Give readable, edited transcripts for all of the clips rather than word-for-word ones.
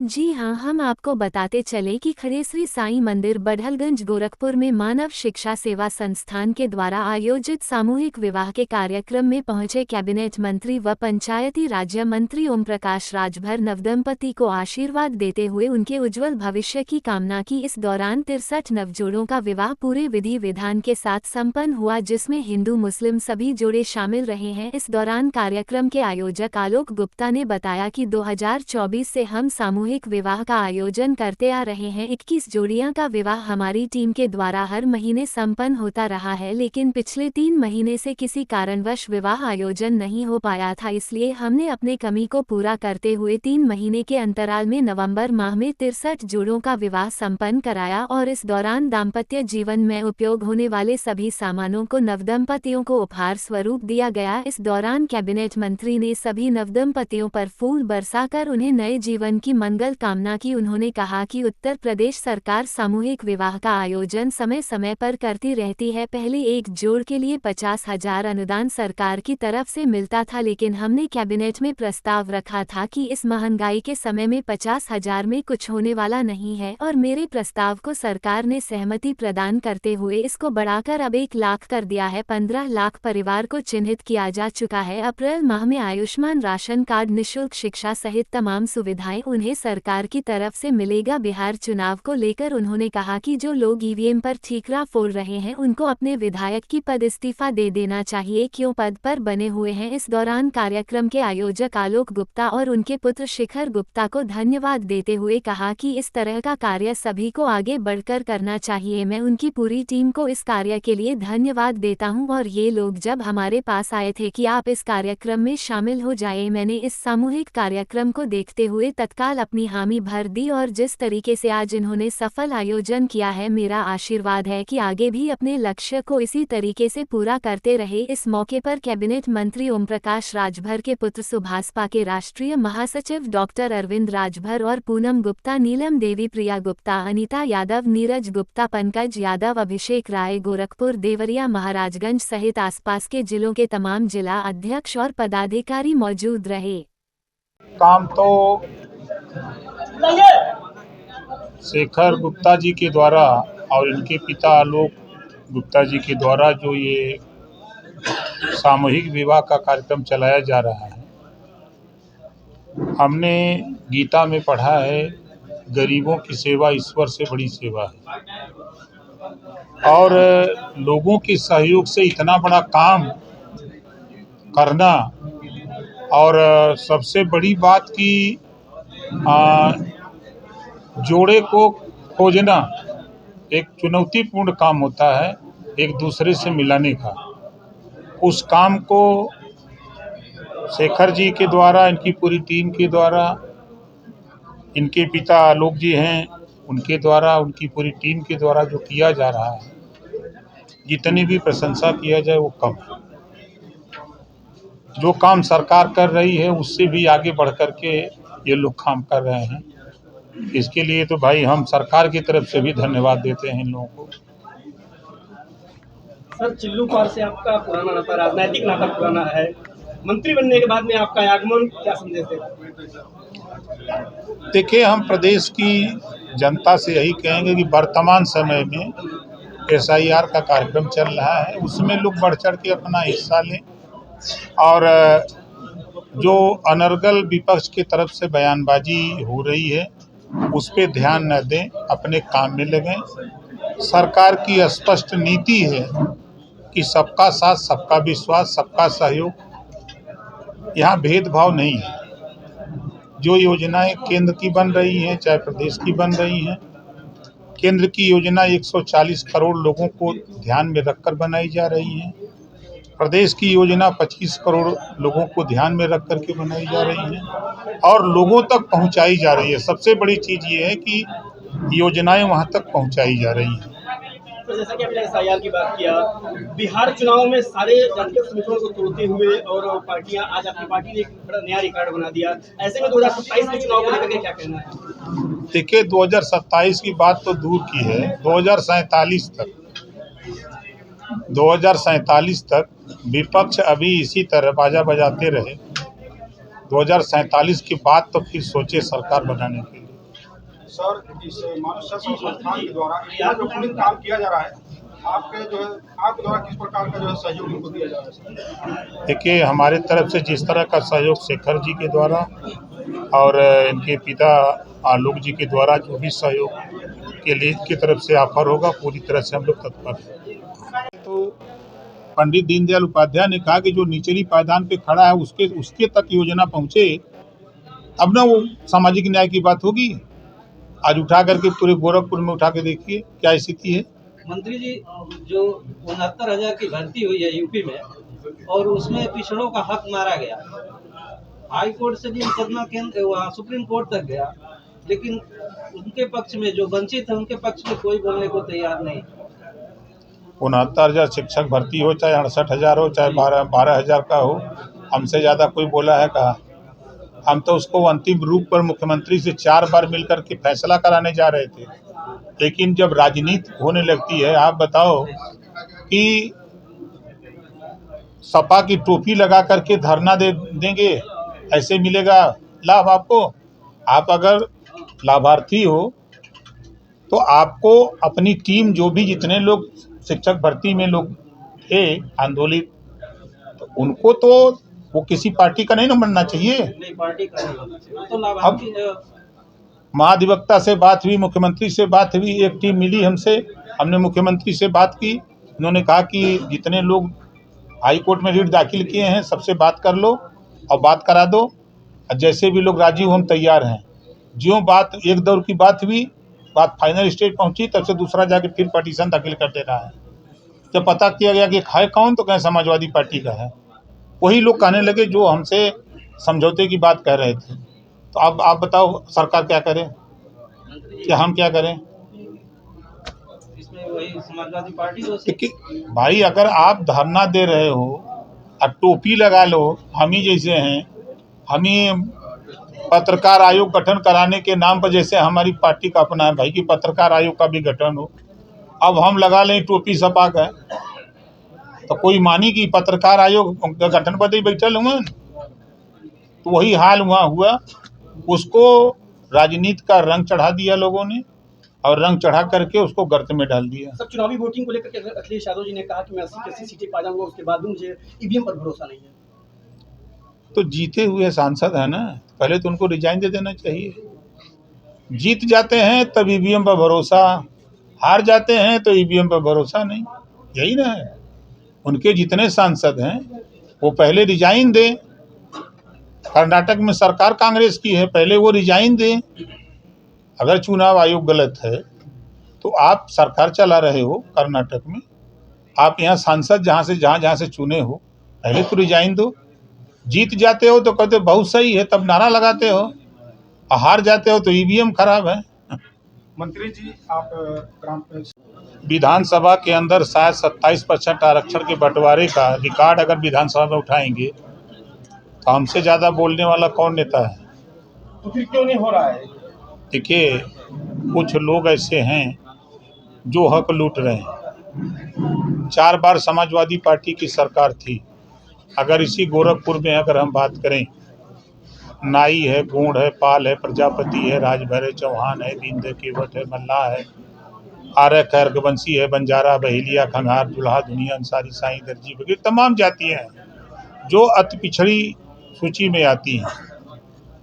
जी हाँ, हम आपको बताते चले कि खड़ेश्वरी साईं मंदिर बड़हलगंज गोरखपुर में मानव शिक्षा सेवा संस्थान के द्वारा आयोजित सामूहिक विवाह के कार्यक्रम में पहुंचे कैबिनेट मंत्री व पंचायती राज्य मंत्री ओम प्रकाश राजभर नवदंपति को आशीर्वाद देते हुए उनके उज्जवल भविष्य की कामना की। इस दौरान 63 नवजोड़ों का विवाह पूरे विधि विधान के साथ संपन्न हुआ, जिसमें हिंदू मुस्लिम सभी जोड़े शामिल रहे हैं। इस दौरान कार्यक्रम के आयोजक आलोक गुप्ता ने बताया कि 2024 से हम सामूहिक विवाह का आयोजन करते आ रहे हैं। 21 जोड़ियां का विवाह हमारी टीम के द्वारा हर महीने संपन्न होता रहा है, लेकिन पिछले 3 महीने से किसी कारणवश विवाह आयोजन नहीं हो पाया था, इसलिए हमने अपने कमी को पूरा करते हुए 3 महीने के अंतराल में नवंबर माह में 63 जोड़ों का विवाह संपन्न कराया और इस दौरान दाम्पत्य जीवन में उपयोग होने वाले सभी सामानों को नवदंपतियों को उपहार स्वरूप दिया गया। इस दौरान कैबिनेट मंत्री ने सभी नवदंपतियों पर फूल बरसाकर उन्हें नए जीवन की मंगल कामना की। उन्होंने कहा कि उत्तर प्रदेश सरकार सामूहिक विवाह का आयोजन समय समय पर करती रहती है। पहले एक जोड़ के लिए 50,000 अनुदान सरकार की तरफ से मिलता था, लेकिन हमने कैबिनेट में प्रस्ताव रखा था कि इस महंगाई के समय में 50,000 में कुछ होने वाला नहीं है और मेरे प्रस्ताव को सरकार ने सहमति प्रदान करते हुए इसको बढ़ाकर अब 1 लाख कर दिया है। 15 लाख परिवार को चिन्हित किया जा चुका है। अप्रैल माह में आयुष्मान राशन कार्ड, निःशुल्क शिक्षा सहित तमाम सुविधाएं उन्हें सरकार की तरफ से मिलेगा। बिहार चुनाव को लेकर उन्होंने कहा कि जो लोग ईवीएम पर ठीकरा फोड़ रहे हैं उनको अपने विधायक की पद इस्तीफा दे देना चाहिए, क्यों पद पर बने हुए हैं। इस दौरान कार्यक्रम के आयोजक आलोक गुप्ता और उनके पुत्र शिखर गुप्ता को धन्यवाद देते हुए कहा कि इस तरह का कार्य सभी को आगे बढ़कर करना चाहिए। मैं उनकी पूरी टीम को इस कार्य के लिए धन्यवाद देता हूं और ये लोग जब हमारे पास आए थे कि आप इस कार्यक्रम में शामिल हो जाए, मैंने इस सामूहिक कार्यक्रम को देखते हुए तत्काल अपनी हामी भर दी और जिस तरीके से आज इन्होंने सफल आयोजन किया है, मेरा आशीर्वाद है कि आगे भी अपने लक्ष्य को इसी तरीके से पूरा करते रहे। इस मौके पर कैबिनेट मंत्री ओम प्रकाश राजभर के पुत्र सुभाषपा के राष्ट्रीय महासचिव डॉक्टर अरविंद राजभर और पूनम गुप्ता, नीलम देवी, प्रिया गुप्ता, अनीता यादव, नीरज गुप्ता, पंकज यादव, अभिषेक राय, गोरखपुर, देवरिया, महाराजगंज सहित आसपास के जिलों के तमाम जिला अध्यक्ष और पदाधिकारी मौजूद रहे। काम तो शेखर गुप्ता जी के द्वारा और इनके पिता आलोक गुप्ता जी के द्वारा जो ये सामूहिक विवाह का कार्यक्रम चलाया जा रहा है, हमने गीता में पढ़ा है, गरीबों की सेवा ईश्वर से बड़ी सेवा है। और लोगों के सहयोग से इतना बड़ा काम करना और सबसे बड़ी बात कि जोड़े को खोजना एक चुनौतीपूर्ण काम होता है, एक दूसरे से मिलाने का। उस काम को शेखर जी के द्वारा, इनकी पूरी टीम के द्वारा, इनके पिता आलोक जी हैं, उनके द्वारा, उनकी पूरी टीम के द्वारा जो किया जा रहा है, जितनी भी प्रशंसा किया जाए वो कम है। जो काम सरकार कर रही है उससे भी आगे बढ़ कर के ये लोग काम कर रहे हैं। इसके लिए तो भाई हम सरकार की तरफ से भी धन्यवाद देते हैं इन लोगों को। सर, चिल्लू पार से आपका पुराना नाता, राजनीतिक नाता पुराना है। मंत्री बनने के बाद में आपका आगमन क्या संदेश देगा? देखिए, हम प्रदेश की जनता से यही कहेंगे कि वर्तमान समय में SIR का कार्यक्रम चल रहा है, उसमें लोग बढ़ चढ़ के अपना हिस्सा लें और जो अनर्गल विपक्ष की तरफ से बयानबाजी हो रही है उस पे ध्यान न दें, अपने काम में लगें। सरकार की स्पष्ट नीति है कि सबका साथ, सबका विश्वास, सबका सहयोग, यहाँ भेदभाव नहीं है। जो योजनाएं केंद्र की बन रही हैं चाहे प्रदेश की बन रही हैं, केंद्र की योजना 140 करोड़ लोगों को ध्यान में रखकर बनाई जा रही है, प्रदेश की योजना 25 करोड़ लोगों को ध्यान में रख करके बनाई जा रही है और लोगों तक पहुंचाई जा रही है। सबसे बड़ी चीज़ ये है कि योजनाएं वहां तक पहुंचाई जा रही हैं। तो जैसा कि आपने SIR की बात किया, बिहार चुनाव में सारे जातीय समीकरणों को तोड़ते हुए और पार्टियां, आज आपकी पार्टी ने एक बड़ा नया रिकॉर्ड बना दिया। ऐसे में 2027 के चुनाव को लेकर के क्या कहना है? देखिए, 2027 की बात तो दूर की है, 2047 तक विपक्ष अभी इसी तरह बाजा बजाते रहे। 2047 के बाद तो फिर सोचे सरकार बनाने के लिए। सर, इस मानव शिक्षा संस्थान के द्वारा जो पुलिस काम किया जा रहा है, आपके जो है आपके द्वारा किस प्रकार का जो है सहयोग इनको दिया जा रहा है सर? देखिए, हमारे तरफ से जिस तरह का सहयोग शेखर जी के द्वारा और इनके पिता आलोक जी के द्वारा जो भी सहयोग के लिए की तरफ से ऑफर होगा, पूरी तरह से हम लोग तत्पर हैं। तो पंडित दीनदयाल उपाध्याय ने कहा कि जो निचली पायदान पे खड़ा है उसके तक योजना पहुँचे, अब ना वो सामाजिक न्याय की बात होगी। आज उठा करके पूरे गोरखपुर में उठा के देखिए क्या स्थिति है। मंत्री जी, जो 69,000 की भर्ती हुई है यूपी में और उसमें पिछड़ों का हक मारा गया, हाई कोर्ट से भी मुकदमा वहाँ सुप्रीम कोर्ट तक गया, लेकिन उनके पक्ष में जो वंचित है उनके पक्ष में कोई बोलने को तैयार नहीं। 69,000 शिक्षक भर्ती हो, चाहे 68,000 हो, चाहे 12,000 का हो, हमसे ज़्यादा कोई बोला है कहा? हम तो उसको अंतिम रूप पर मुख्यमंत्री से 4 बार मिलकर के फैसला कराने जा रहे थे, लेकिन जब राजनीति होने लगती है, आप बताओ कि सपा की टोपी लगा करके धरना देंगे, ऐसे मिलेगा लाभ आपको? आप अगर लाभार्थी हो तो आपको अपनी टीम, जो भी जितने लोग शिक्षक भर्ती में लोग थे आंदोलित, तो उनको तो वो किसी पार्टी का नहीं ना बनना चाहिए। नहीं, पार्टी का नहीं होना चाहिए, तो लाभार्थी। महाधिवक्ता से बात हुई, मुख्यमंत्री से बात हुई, एक टीम मिली हमसे, हमने मुख्यमंत्री से बात की, उन्होंने कहा कि जितने लोग हाई कोर्ट में रिट दाखिल किए हैं सबसे बात कर लो और बात करा दो, और जैसे भी लोग राजी हो हम तैयार हैं। ज्यों बात एक दौर की बात हुई, बात फाइनल स्टेज पहुंची, तब से दूसरा जाके फिर पटिशन दाखिल कर दे रहा है। जब पता किया गया कि है कौन, तो कहें समाजवादी पार्टी का है। वही लोग कहने लगे जो हमसे समझौते की बात कह रहे थे। तो अब आप बताओ सरकार क्या करे, कि हम क्या करें? इसमें वही समाजवादी पार्टी देखिए भाई, अगर आप धरना दे रहे हो और टोपी लगा लो, हम ही जैसे हैं, हम ही पत्रकार आयोग गठन कराने के नाम पर, जैसे हमारी पार्टी का अपना है भाई कि पत्रकार आयोग का भी गठन हो, अब हम लगा लें टोपी सपा का, तो कोई मानी कि पत्रकार आयोग गठन पर ही बैठल हुआ? तो वही हाल वहाँ हुआ, उसको राजनीति का रंग चढ़ा दिया लोगों ने, और रंग चढ़ा करके उसको गर्त में डाल दिया। सब चुनावी वोटिंग को लेकर के अखिलेश यादव जी ने कहा कि मैं 80 सीटें पा जाऊंगा, उसके बाद भी मुझे ईवीएम पर भरोसा नहीं है। तो जीते हुए सांसद है ना, पहले तो उनको रिजाइन दे देना चाहिए। जीत जाते हैं तब ईवीएम पर भरोसा, हार जाते हैं तो ईवीएम पर भरोसा नहीं, यही ना है। उनके जितने सांसद हैं वो पहले रिजाइन दें। कर्नाटक में सरकार कांग्रेस की है, पहले वो रिजाइन दें। अगर चुनाव आयोग गलत है तो आप सरकार चला रहे हो कर्नाटक में, आप यहाँ सांसद जहाँ से चुने हो, पहले तो रिजाइन दो। जीत जाते हो तो कहते बहुत सही है, तब नारा लगाते हो, और हार जाते हो तो ईवीएम खराब है। मंत्री जी, आप विधानसभा के अंदर शायद 27% आरक्षण के बंटवारे का रिकॉर्ड अगर विधानसभा में उठाएंगे तो हमसे ज़्यादा बोलने वाला कौन नेता है? तो फिर क्यों नहीं हो रहा है? देखिए, कुछ लोग ऐसे हैं जो हक लूट रहे हैं। 4 बार समाजवादी पार्टी की सरकार थी। अगर इसी गोरखपुर में अगर हम बात करें, नाई है, गूढ़ है, पाल है, प्रजापति है, राजभर है, चौहान है, बिंद है, केवट है, मल्लाह है, आर्य है, अर्गवंशी है, बंजारा, बहेलिया, खंगार, दुल्हा, दुनिया, अंसारी, साईं, दर्जी वगैरह तमाम जातियाँ हैं जो अति पिछड़ी सूची में आती हैं।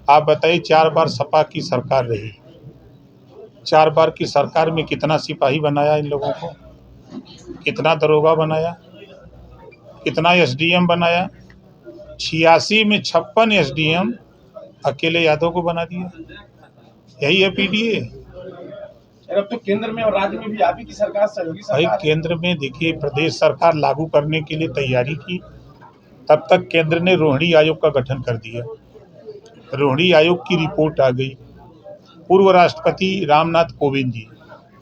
आप बताइए, 4 बार सपा की सरकार रही, 4 बार की सरकार में कितना सिपाही बनाया इन लोगों को, कितना दरोगा बनाया, कितना एसडीएम बनाया? 86 में 56 एसडीएम अकेले यादव को बना दिया। यही है पीडीए। अब तो केंद्र में और राज्य में भी आप ही की सरकार, सहयोगी भाई सरकार। केंद्र में देखिए, प्रदेश सरकार लागू करने के लिए तैयारी की, तब तक केंद्र ने रोहिणी आयोग का गठन कर दिया। रोहिणी आयोग की रिपोर्ट आ गई, पूर्व राष्ट्रपति रामनाथ कोविंद जी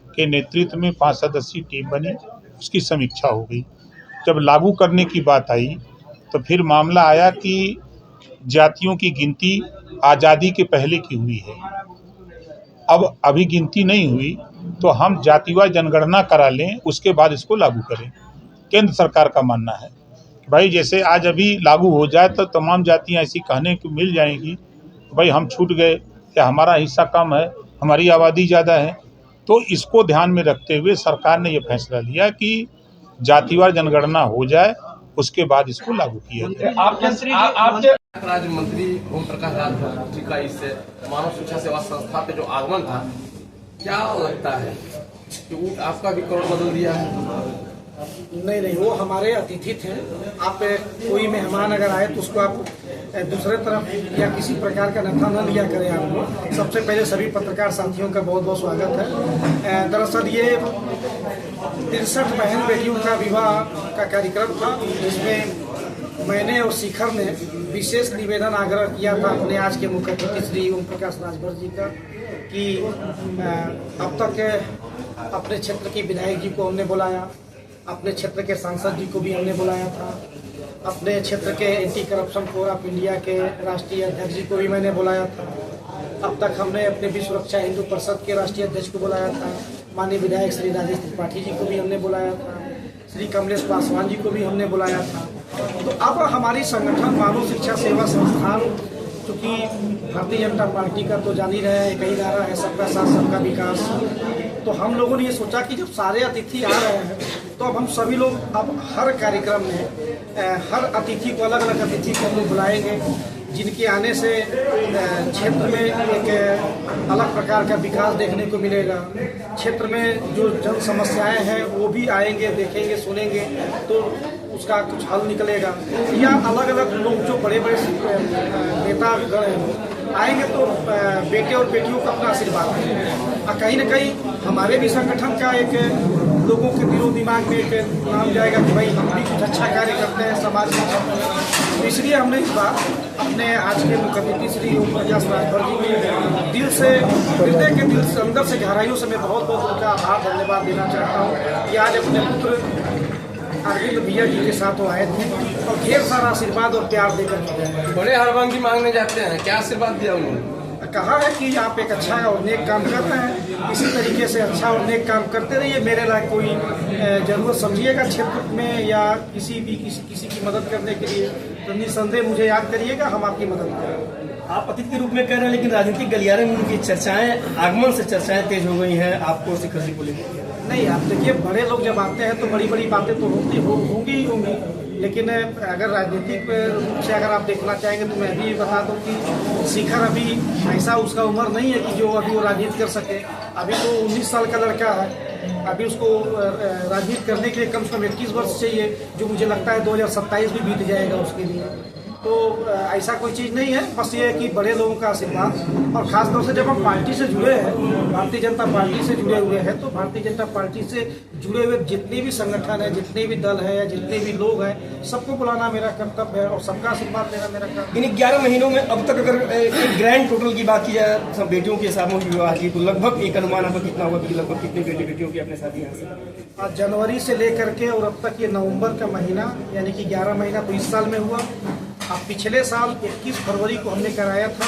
के नेतृत्व में 5 सदस्यीय टीम बनी, उसकी समीक्षा हो गई। जब लागू करने की बात आई तो फिर मामला आया कि जातियों की गिनती आज़ादी के पहले की हुई है, अब अभी गिनती नहीं हुई तो हम जातिवार जनगणना करा लें, उसके बाद इसको लागू करें। केंद्र सरकार का मानना है कि भाई जैसे आज अभी लागू हो जाए तो तमाम जातियां ऐसी कहने को मिल जाएंगी, तो भाई हम छूट गए या हमारा हिस्सा कम है, हमारी आबादी ज़्यादा है। तो इसको ध्यान में रखते हुए सरकार ने ये फैसला लिया कि जातिवार जनगणना हो जाए, उसके बाद इसको लागू किया जाए। आपके राज्य मंत्री ओम प्रकाश राजभर जी का इस मानव शिक्षा सेवा संस्था पे जो आगमन था, क्या लगता है कि वो आपका भी करोड़ बदल दिया है? नहीं, वो हमारे अतिथि थे। आप कोई मेहमान अगर आए तो उसको आप दूसरे तरफ या किसी प्रकार का नफा न लिया करें। आपको सबसे पहले सभी पत्रकार साथियों का बहुत बहुत स्वागत है। दरअसल ये 63 बहन बेटियों का विवाह का कार्यक्रम था, जिसमें मैंने और शिखर ने विशेष निवेदन आग्रह किया था अपने आज के मुख्य अतिथि श्री ओम प्रकाश राजभर जी का कि अब तक अपने क्षेत्र के विधायक जी को हमने बुलाया, अपने क्षेत्र के सांसद जी को भी हमने बुलाया था, अपने क्षेत्र के anti corruption forum of India के राष्ट्रीय अध्यक्ष जी को भी मैंने बुलाया था। अब तक हमने अपने विश्व सुरक्षा हिंदू परिषद के राष्ट्रीय अध्यक्ष को बुलाया था, माननीय विधायक श्री राजेश त्रिपाठी जी को भी हमने बुलाया था, श्री कमलेश पासवान जी को भी हमने बुलाया था। तो अब हमारी संगठन मानव शिक्षा सेवा संस्थान, चूँकि भारतीय जनता पार्टी का तो जान ही रहे हैं, एक ही नारा है सबका साथ सबका विकास। तो हम लोगों ने ये सोचा कि जब सारे अतिथि आ रहे हैं तो अब हम सभी लोग अब हर कार्यक्रम में हर अतिथि को, अलग अलग अतिथि को हम लोग बुलाएंगे, जिनके आने से क्षेत्र में एक अलग प्रकार का विकास देखने को मिलेगा। क्षेत्र में जो जन समस्याएं हैं वो भी आएंगे, देखेंगे, सुनेंगे, तो उसका कुछ हल निकलेगा। या अलग अलग लोग जो बड़े बड़े नेतागण हैं आएंगे तो बेटे और बेटियों का अपना आशीर्वाद है। कहीं न कहीं हमारे भी संगठन का एक लोगों के दिलो दिमाग में एक नाम जाएगा कि भाई हम भी कुछ अच्छा कार्य करते हैं समाज में। तो इसलिए हमने इस बार अपने आज के मुख्य अतिथि श्री ओम प्रकाश राजभर जी के दिल से, हृदय के दिल से, अंदर से गहराइयों से मैं बहुत बहुत उनका आभार धन्यवाद देना चाहता हूँ कि आज अपने पुत्र अरविंद भैया जी के साथ वो आए थे और ढेर सारा आशीर्वाद और प्यार देकर गए। बड़े हरबंगी मांगने जाते हैं, क्या आशीर्वाद दिया उन्होंने? कहा है कि आप एक अच्छा और नेक काम कर रहे हैं, इसी तरीके से अच्छा और नेक काम करते रहिए। मेरे लायक कोई जरूरत समझिएगा क्षेत्र में या किसी की मदद करने के लिए तो निसंदेह मुझे याद करिएगा, हम आपकी मदद करेंगे। आप अतिथि के रूप में कह रहे हैं, लेकिन राजनीतिक गलियारे में उनकी चर्चाएं, आगमन से चर्चाएं तेज हो गई हैं आपको शिखर जी को लेकर। नहीं, आप देखिए बड़े लोग जब आते हैं तो बड़ी बड़ी बातें तो होंगी ही होंगी, लेकिन अगर राजनीतिक रूप से अगर आप देखना चाहेंगे तो मैं भी बता दूं कि शिखर अभी ऐसा उसका उम्र नहीं है कि जो अभी वो राजनीति कर सके। अभी तो 19 साल का लड़का है, अभी उसको राजनीति करने के लिए कम से कम 21 वर्ष चाहिए, जो मुझे लगता है 2027 भी बीत जाएगा उसके लिए। तो ऐसा कोई चीज़ नहीं है, बस ये है कि बड़े लोगों का आशीर्वाद। और ख़ासतौर से जब हम पार्टी से जुड़े हैं, भारतीय जनता पार्टी से जुड़े हुए हैं, तो भारतीय जनता पार्टी से जुड़े हुए जितने भी संगठन हैं, जितने भी दल हैं या जितने भी लोग हैं, सबको बुलाना मेरा कर्तव्य है और सबका आशीर्वाद लेना मेरा कर्तव्य। इन 11 महीनों में अब तक अगर एक ग्रैंड टोटल की बात की जाए सब बेटियों के सामूहिक विवाह की, तो लगभग एक अनुमान आपका कितना होगा कि लगभग कितने बेटियों की अपने साथ यहाँ से? जनवरी से लेकर के और अब तक ये नवंबर का महीना, यानी कि 11 महीना तो इस साल में हुआ। अब पिछले साल 21 फरवरी को हमने कराया था,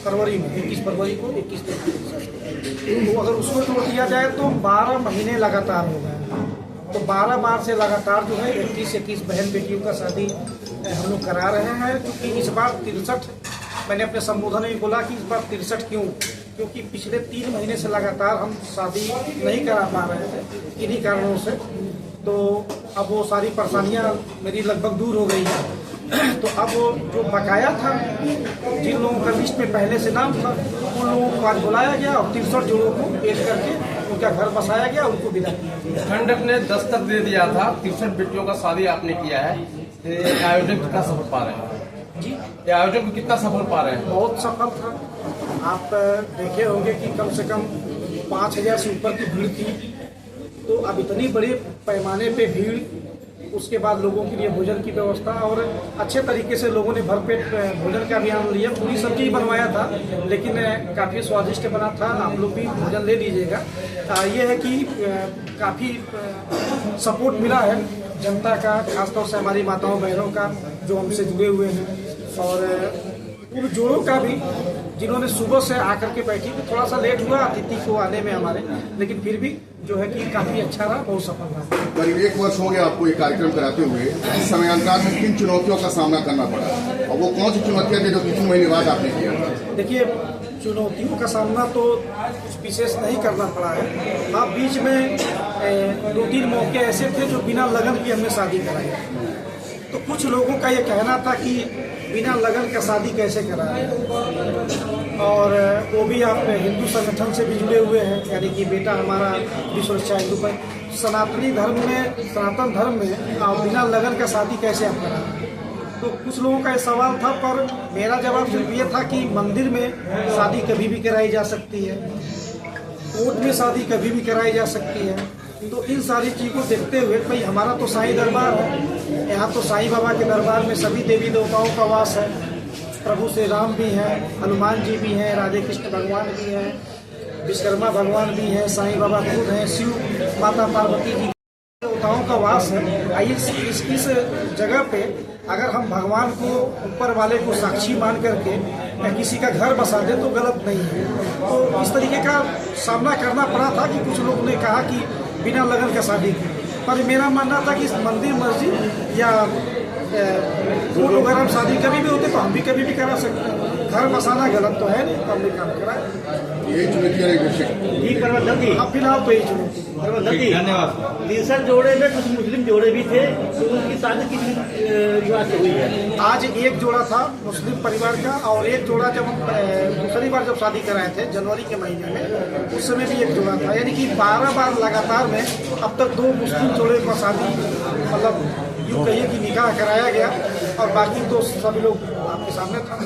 फरवरी में 21 फरवरी को 21 तो अगर उसको जोड़ दिया जाए तो 12 महीने लगातार हो गए। तो 12 बार से लगातार जो है 21 बहन बेटियों का शादी हम लोग करा रहे हैं। क्योंकि इस बार 63, मैंने अपने संबोधन में बोला कि इस बार 63 क्यों, क्योंकि पिछले 3 महीने से लगातार हम शादी नहीं करा पा रहे थे इन्हीं कारणों से। तो अब वो सारी परेशानियां मेरी लगभग दूर हो गई हैं। तो अब वो जो बकाया था, जिन लोगों का लिस्ट में पहले से नाम था, उन लोगों को आज बुलाया गया और 63 जोड़ों को पेश करके उनका घर बसाया गया, उनको विदा किया। ठंडक ने दस्तक दे दिया था, 63 बेटियों का शादी आपने किया है, आयोजन कितना सफल पा रहे हैं जी? ये आयोजन को कितना सफल पा रहे हैं? बहुत सफल था। आप देखे होंगे कि कम से कम 5000 से ऊपर की भीड़ थी। तो अब इतनी बड़े पैमाने पे भीड़, उसके बाद लोगों के लिए भोजन की व्यवस्था और अच्छे तरीके से लोगों ने भरपेट भोजन का भी आनंद लिया। पूरी सब्जी बनवाया था, लेकिन काफ़ी स्वादिष्ट बना था। आप लोग भी भोजन ले लीजिएगा। ये है कि काफ़ी सपोर्ट मिला है जनता का, खासतौर से हमारी माताओं बहनों का जो हमसे जुड़े हुए हैं, और उन जोड़ों का भी जिन्होंने सुबह से आकर के बैठी। तो थोड़ा सा लेट हुआ अतिथि को आने में हमारे, लेकिन फिर भी जो है कि काफ़ी अच्छा रहा, बहुत सफल रहा। करीब 1 वर्ष हो गया आपको ये कार्यक्रम कराते हुए। इस समयांतराल में किन चुनौतियों का सामना करना पड़ा और वो कौन सी चुनौतियां थी जो 3 महीने बाद आपने किया? देखिए, चुनौतियों का सामना तो कुछ विशेष नहीं करना पड़ा है। हाँ, बीच में 2-3 मौके ऐसे थे जो बिना लगन की हमने शादी कराई। तो कुछ लोगों का ये कहना था कि बिना लगन का शादी कैसे कराएं, और वो भी आप हिंदू संगठन से भी जुड़े हुए हैं, यानी कि बेटा हमारा विश्व सुरक्षा हिंदू पर सनातन धर्म में आप बिना लगन का शादी कैसे आप कराएं। तो कुछ लोगों का ये सवाल था, पर मेरा जवाब सिर्फ ये था कि मंदिर में शादी कभी भी कराई जा सकती है, कोर्ट में शादी कभी भी कराई जा सकती है। तो इन सारी चीज़ को देखते हुए भाई हमारा तो साईं दरबार है, यहाँ तो साईं बाबा के दरबार में सभी देवी देवताओं का वास है। प्रभु श्री राम भी हैं, हनुमान जी भी हैं, राधे कृष्ण भगवान भी हैं, विश्वकर्मा भगवान भी हैं, साईं बाबा खुद हैं, शिव माता पार्वती जी देवताओं का वास है। आइए इस जगह पे अगर हम भगवान को, ऊपर वाले को साक्षी मान करके किसी का घर बसा दे तो गलत नहीं है। तो इस तरीके का सामना करना पड़ा था कि कुछ लोगों ने कहा कि बिना लगन का शादी की, पर मेरा मानना था कि मंदिर मस्जिद या कोर्ट वगैरह में शादी कभी भी होती तो हम भी कभी भी करा सकते हैं। घर बसाना गलत तो है नहीं, तो हमने काम करा। यही चुनौतियाँ रही जी प्रबंधक जी, अब फिलहाल तो यही चुनौती। प्रबंधक जी धन्यवाद। तीसरे जोड़े में कुछ मुस्लिम जोड़े भी थे, तो उनकी शादी किस रिवाज से हुई है? आज एक जोड़ा था मुस्लिम परिवार का, और एक जोड़ा जब दूसरी बार जब शादी कराए थे जनवरी के महीने में, उस समय भी एक जोड़ा था। यानी कि 12 बार लगातार में अब तक 2 मुस्लिम जोड़े का शादी, मतलब यूँ कहिए कि निकाह कराया गया, और बाकी तो सभी लोग आपके सामने था।